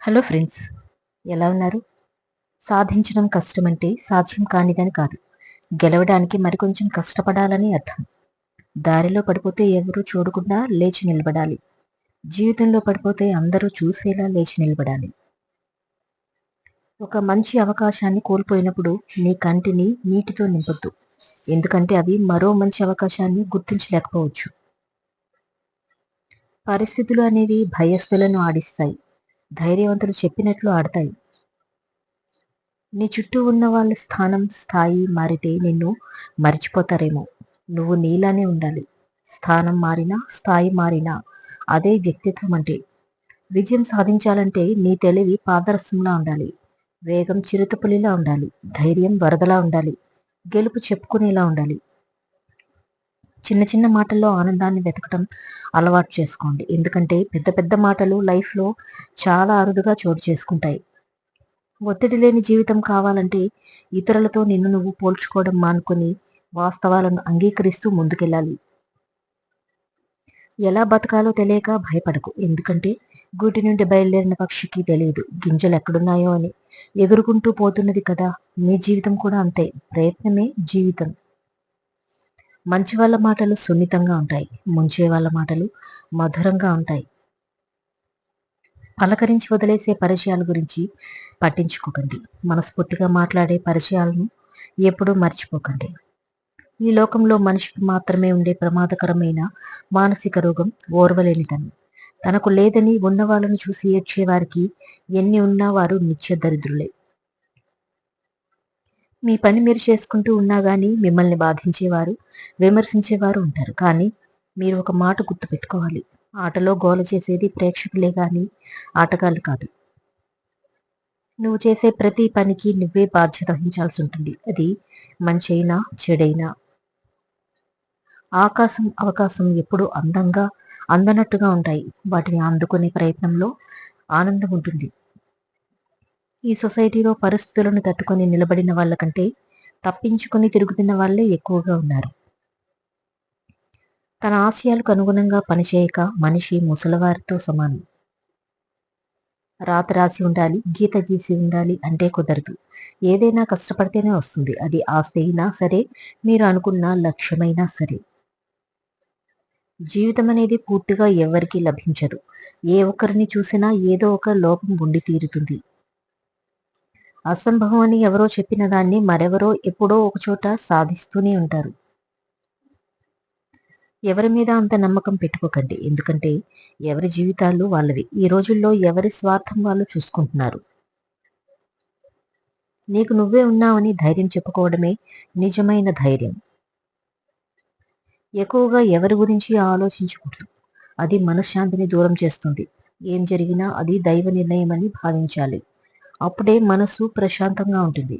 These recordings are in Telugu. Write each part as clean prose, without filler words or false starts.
హలో ఫ్రెండ్స్, ఎలా ఉన్నారు? సాధించడం కష్టమంటే సాధ్యం కానిదని కాదు. గెలవడానికి మరికొంచెం కష్టపడాలని అర్థం. దారిలో పడిపోతే ఎవరూ చూడకుండా లేచి నిలబడాలి. జీవితంలో పడిపోతే అందరూ చూసేలా లేచి నిలబడాలి. ఒక మంచి అవకాశాన్ని కోల్పోయినప్పుడు నీ కంటిని నీటితో నింపొద్దు. ఎందుకంటే అవి మరో మంచి అవకాశాన్ని గుర్తించలేకపోవచ్చు. పరిస్థితులు అనేవి భయస్థులను ఆడిస్తాయి. ధైర్యవంతులు చెప్పినట్లు ఆడతాయి. నీ చుట్టూ ఉన్న వాళ్ళ స్థాయి మారితే నిన్ను మర్చిపోతారేమో. నువ్వు నీలానే ఉండాలి. స్థానం మారినా, స్థాయి మారినా అదే వ్యక్తిత్వం అంటే. విజయం సాధించాలంటే నీ తెలివి పాదరసంలా ఉండాలి. వేగం చిరుతపులిలా ఉండాలి. ధైర్యం వరదలా ఉండాలి. గెలుపు చెప్పుకునేలా ఉండాలి. చిన్న చిన్న మాటల్లో ఆనందాన్ని వెతకటం అలవాటు చేసుకోండి. ఎందుకంటే పెద్ద పెద్ద మాటలు లైఫ్లో చాలా అరుదుగా చోటు చేసుకుంటాయి. ఒత్తిడి లేని జీవితం కావాలంటే ఇతరులతో నిన్ను నువ్వు పోల్చుకోవడం మానుకొని వాస్తవాలను అంగీకరిస్తూ ముందుకెళ్ళాలి. ఎలా బతకాలో తెలియక భయపడకు. ఎందుకంటే గూటి నుండి బయలుదేరిన పక్షికి తెలియదు గింజలు ఎక్కడున్నాయో అని. ఎగురుకుంటూ పోతున్నది కదా. నీ జీవితం కూడా అంతే. ప్రయత్నమే జీవితం. మంచి వాళ్ళ మాటలు సున్నితంగా ఉంటాయి. ముంచే వాళ్ళ మాటలు మధురంగా ఉంటాయి. పలకరించి వదిలేసే పరిచయాల గురించి పట్టించుకోకండి. మనస్ఫూర్తిగా మాట్లాడే పరిచయాలను ఎప్పుడూ మర్చిపోకండి. ఈ లోకంలో మనిషికి మాత్రమే ఉండే ప్రమాదకరమైన మానసిక రోగం ఓర్వలేనితనం. తనకు లేదని ఉన్న వాళ్ళను చూసి ఏడ్చేవారికి ఎన్ని ఉన్నా వారు నిత్య దరిద్రులే. మీ పని మీరు చేసుకుంటూ ఉన్నా గానీ మిమ్మల్ని బాధించేవారు, విమర్శించేవారు ఉంటారు. కానీ మీరు ఒక మాట గుర్తుపెట్టుకోవాలి. ఆటలో గోల చేసేది ప్రేక్షకులే గాని ఆటగాళ్ళు కాదు. నువ్వు చేసే ప్రతి పనికి నువ్వే బాధ్యత వహించాల్సి ఉంటుంది. అది మంచైనా చెడైనా. ఆకాశం అవకాశం ఎప్పుడు అందంగా అందనట్టుగా ఉంటాయి. వాటిని అందుకునే ప్రయత్నంలో ఆనందం ఉంటుంది. ఈ సొసైటీలో పరిస్థితులను తట్టుకొని నిలబడిన వాళ్ళకంటే తప్పించుకొని తిరుగుతున్న వాళ్ళే ఎక్కువగా ఉన్నారు. తన ఆశయాలకు అనుగుణంగా పనిచేయక మనిషి ముసలివారితో సమానం. రాత రాసి ఉండాలి, గీత గీసి ఉండాలి అంటే కుదరదు. ఏదైనా కష్టపడితేనే వస్తుంది. అది ఆస్తి అయినా సరే, మీరు అనుకున్న లక్ష్యమైనా సరే. జీవితం అనేది పూర్తిగా ఎవరికీ లభించదు. ఏ ఒక్కరిని చూసినా ఏదో ఒక లోపం ఉండి తీరుతుంది. అసంభవం అని ఎవరో చెప్పిన దాన్ని మరెవరో ఎప్పుడో ఒకచోట సాధిస్తూనే ఉంటారు. ఎవరి మీద అంత నమ్మకం పెట్టుకోకండి. ఎందుకంటే ఎవరి జీవితాలు వాళ్ళవి. ఈ రోజుల్లో ఎవరి స్వార్థం వాళ్ళు చూసుకుంటున్నారు. నీకు నువ్వే ఉన్నావని ధైర్యం చెప్పుకోవడమే నిజమైన ధైర్యం. ఎక్కువగా ఎవరి గురించి ఆలోచించకూడదు. అది మనశ్శాంతిని దూరం చేస్తుంది. ఏం జరిగినా అది దైవ నిర్ణయం అని భావించాలి. అప్పుడే మనసు ప్రశాంతంగా ఉంటుంది.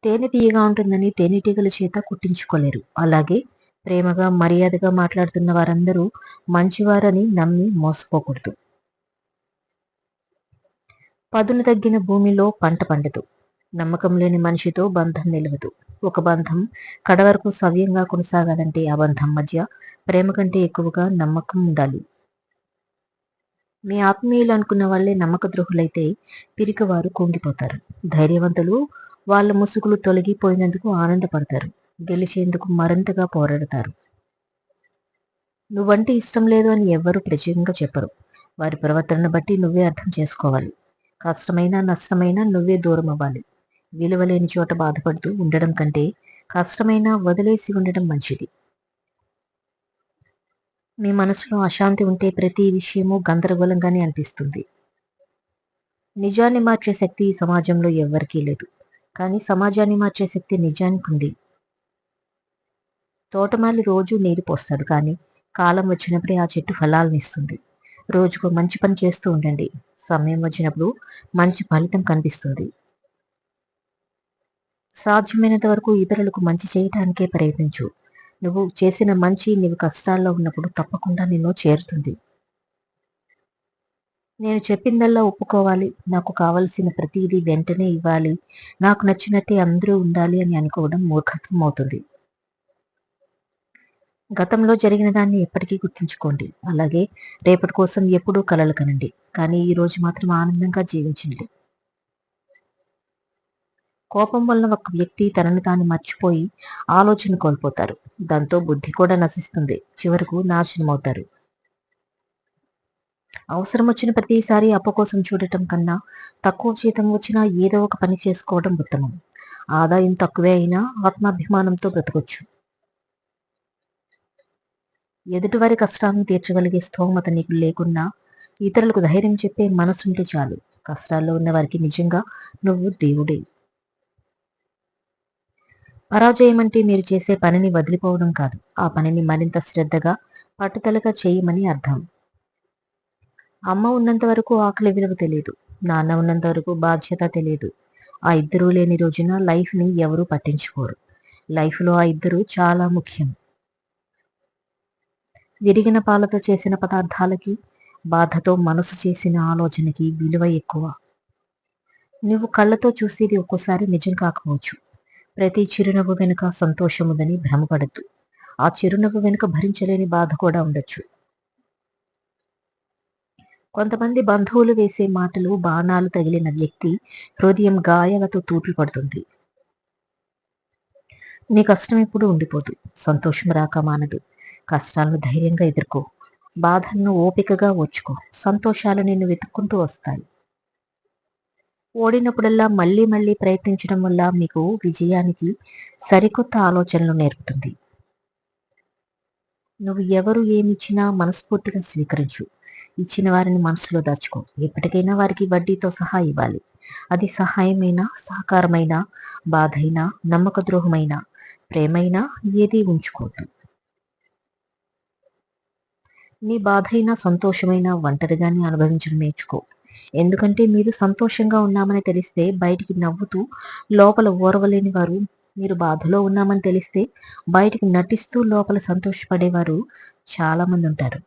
తేనె తీయగా ఉంటుందని తేనెటీగల చేత కుట్టించుకోలేరు. అలాగే ప్రేమగా మర్యాదగా మాట్లాడుతున్న వారందరూ మంచివారని నమ్మి మోసపోకూడదు. పదును తగ్గిన భూమిలో పంట పండదు. నమ్మకం లేని మనిషితో బంధం నిలవదు. ఒక బంధం కడవరకు సవ్యంగా కొనసాగాలంటే ఆ బంధం మధ్య ప్రేమ కంటే ఎక్కువగా నమ్మకం ఉండాలి. మీ ఆత్మీయులు అనుకున్న వాళ్ళే నమ్మక ద్రోహులైతే పిరికివారు కుంగిపోతారు. ధైర్యవంతులు వాళ్ళ ముసుగులు తొలగిపోయినందుకు ఆనందపడతారు. గెలిచేందుకు మరింతగా పోరాడతారు. నువ్వంటే ఇష్టం లేదు అని ఎవ్వరూ ప్రత్యేకంగా చెప్పరు. వారి ప్రవర్తనను బట్టి నువ్వే అర్థం చేసుకోవాలి. కష్టమైనా నష్టమైనా నువ్వే దూరం అవ్వాలి. విలువలేని చోట బాధపడుతూ ఉండడం కంటే కష్టమైనా వదిలేసి ఉండడం మంచిది. మీ మనసులో అశాంతి ఉంటే ప్రతి విషయము గందరగోళంగానే అనిపిస్తుంది. నిజాన్ని మార్చే శక్తి ఈ సమాజంలో ఎవ్వరికీ లేదు. కానీ సమాజాన్ని మార్చే శక్తి నిజానికి ఉంది. తోటమాలి రోజు నీరు పోస్తాడు, కానీ కాలం వచ్చినప్పుడే ఆ చెట్టు ఫలాలనిస్తుంది. రోజుకు మంచి పని చేస్తూ ఉండండి. సమయం వచ్చినప్పుడు మంచి ఫలితం కనిపిస్తుంది. సాధ్యమైనంత వరకు ఇతరులకు మంచి చేయటానికే ప్రయత్నించు. నువ్వు చేసిన మంచి నీవు కష్టాల్లో ఉన్నప్పుడు తప్పకుండా నిన్ను చేరుతుంది. నేను చెప్పిందల్లా ఒప్పుకోవాలి, నాకు కావలసిన ప్రతిదీ వెంటనే ఇవ్వాలి, నాకు నచ్చినట్టే అందరూ ఉండాలి అని అనుకోవడం మూర్ఖత్వం అవుతుంది. గతంలో జరిగిన దాన్ని ఎప్పటికీ గుర్తుంచుకోండి. అలాగే రేపటి కోసం ఎప్పుడూ కలలు కనండి. కానీ ఈ రోజు మాత్రం ఆనందంగా జీవించండి. కోపం వలన ఒక వ్యక్తి తనని తాను మర్చిపోయి ఆలోచన కోల్పోతారు. దాంతో బుద్ధి కూడా నశిస్తుంది. చివరకు నాశనమవుతారు. అవసరం వచ్చిన ప్రతిసారి అప్పు కోసం చూడటం కన్నా తక్కువ జీతం వచ్చినా ఏదో ఒక పని చేసుకోవడం ఉత్తమం. ఆదాయం తక్కువే అయినా ఆత్మాభిమానంతో బ్రతకొచ్చు. ఎదుటివారి కష్టాలను తీర్చగలిగే స్థోమత నీకు లేకున్నా ఇతరులకు ధైర్యం చెప్పే మనసుంటే చాలు. కష్టాల్లో ఉన్న వారికి నిజంగా నువ్వు దేవుడే. పరాజయం అంటే మీరు చేసే పనిని వదిలిపోవడం కాదు. ఆ పనిని మరింత శ్రద్ధగా, పట్టుదలగా చేయమని అర్థం. అమ్మ ఉన్నంత వరకు ఆకలి విలువ తెలియదు. నాన్న ఉన్నంత వరకు బాధ్యత తెలియదు. ఆ ఇద్దరూ లేని రోజున లైఫ్‌ని ఎవరూ పట్టించుకోరు. లైఫ్‌లో ఆ ఇద్దరు చాలా ముఖ్యం. విరిగిన పాలతో చేసిన పదార్థాలకి, బాధతో మనసు చేసిన ఆలోచనకి విలువ ఎక్కువ. నువ్వు కళ్ళతో చూసేది ఒక్కోసారి నిజం కాకపోవచ్చు. ప్రతి చిరునవ్వు వెనుక సంతోషం ఉందని భ్రమపడద్దు. ఆ చిరునవ్వు వెనుక భరించలేని బాధ కూడా ఉండొచ్చు. కొంతమంది బంధువులు వేసే మాటలు బాణాలు తగిలిన వ్యక్తి హృదయం గాయాలతో తూట్లు పడుతుంది. నీ కష్టం ఎప్పుడూ ఉండిపోదు. సంతోషం రాక మానదు. కష్టాలను ధైర్యంగా ఎదుర్కో. బాధలను ఓపికగా ఓర్చుకో. సంతోషాలు నిన్ను వెతుక్కుంటూ వస్తాయి. ఓడినప్పుడల్లా మళ్ళీ మళ్ళీ ప్రయత్నించడం వల్ల మీకు విజయానికి సరికొత్త ఆలోచనలు నేర్పుతుంది. నువ్వు ఎవరు ఏమిచ్చినా మనస్ఫూర్తిగా స్వీకరించు. ఇచ్చిన వారిని మనసులో దాచుకో. ఎప్పటికైనా వారికి వడ్డీతో సహా ఇవ్వాలి. అది సహాయమైనా, సహకారమైనా, బాధైనా, నమ్మక ద్రోహమైనా, ప్రేమైనా ఏదీ ఉంచుకోవద్దు. నీ బాధైనా, సంతోషమైనా ఒంటరిగానే అనుభవించడం నేర్చుకో. ఎందుకంటే మీరు సంతోషంగా ఉన్నామని తెలిస్తే బయటికి నవ్వుతూ, లోపల ఓర్వలేని వారు, మీరు బాధలో ఉన్నామని తెలిస్తే బయటికి నటిస్తూ లోపల సంతోషపడేవారు చాలా మంది ఉంటారు.